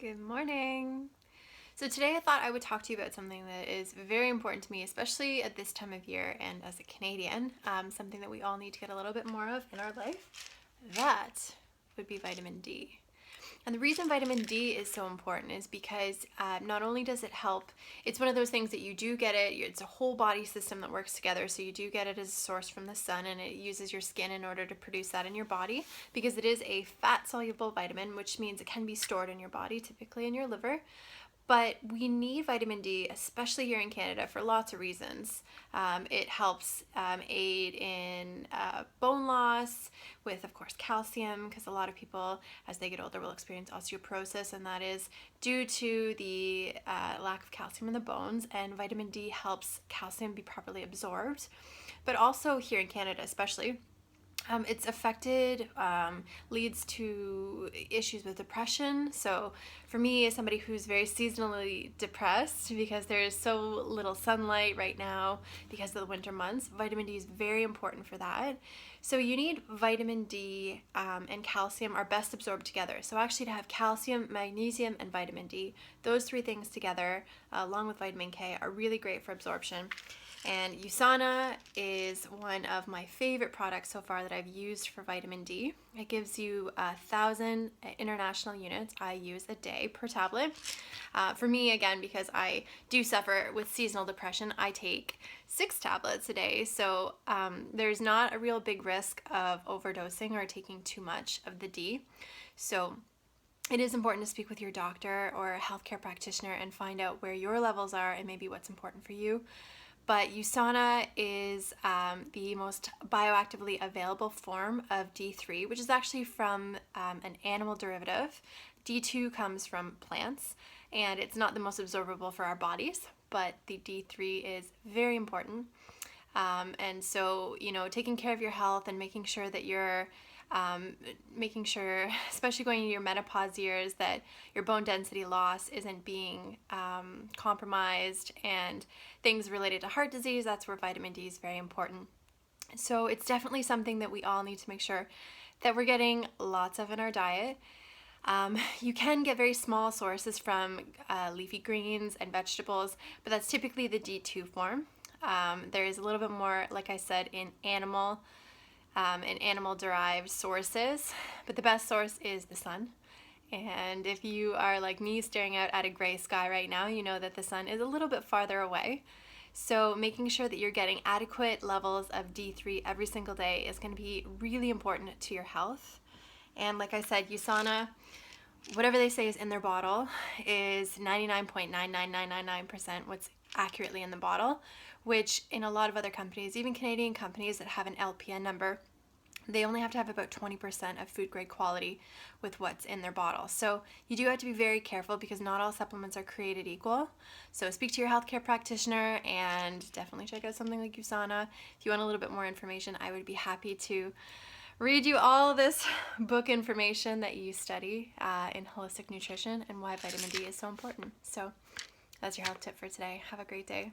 Good morning. So today I thought I would talk to you about something that is very important to me, especially at this time of year and as a Canadian, something that we all need to get a little bit more of in our life. That would be vitamin D. And the reason vitamin D is so important is because not only does it help, it's one of those things that you do get it, it's a whole body system that works together, so you do get it as a source from the sun, and it uses your skin in order to produce that in your body because it is a fat-soluble vitamin, which means it can be stored in your body, typically in your liver. But we need vitamin D, especially here in Canada, for lots of reasons. It helps aid in bone loss with, of course, calcium, because a lot of people, as they get older, will experience osteoporosis, and that is due to the lack of calcium in the bones, and vitamin D helps calcium be properly absorbed. But also here in Canada, especially, it's affected, leads to issues with depression. So for me, as somebody who's very seasonally depressed because there is so little sunlight right now because of the winter months, vitamin D is very important for that. So you need vitamin D and calcium are best absorbed together. So actually to have calcium, magnesium, and vitamin D, those three things together, along with vitamin K, are really great for absorption. And USANA is one of my favorite products so far that I've used for vitamin D. It gives you 1,000 international units I use a day per tablet. For me, again, because I do suffer with seasonal depression, I take 6 tablets a day. So there's not a real big risk of overdosing or taking too much of the D. So it is important to speak with your doctor or a healthcare practitioner and find out where your levels are and maybe what's important for you. But USANA is the most bioactively available form of D3, which is actually from an animal derivative. D2 comes from plants, and it's not the most absorbable for our bodies, but the D3 is very important. And so, taking care of your health and making sure that you're especially going into your menopause years, that your bone density loss isn't being compromised, and things related to heart disease, that's where vitamin D is very important. So it's definitely something that we all need to make sure that we're getting lots of in our diet. You can get very small sources from leafy greens and vegetables, but that's typically the D2 form. There is a little bit more, like I said, in animal-derived sources, but the best source is the sun. And if you are like me staring out at a gray sky right now, you know that the sun is a little bit farther away. So making sure that you're getting adequate levels of D3 every single day is going to be really important to your health. And like I said, USANA, whatever they say is in their bottle, is 99.99999% what's accurately in the bottle, which in a lot of other companies, even Canadian companies that have an LPN number, they only have to have about 20% of food grade quality with what's in their bottle. So you do have to be very careful because not all supplements are created equal. So speak to your healthcare practitioner and definitely check out something like USANA. If you want a little bit more information, I would be happy to read you all this book information that you study in holistic nutrition and why vitamin D is so important. So that's your health tip for today. Have a great day.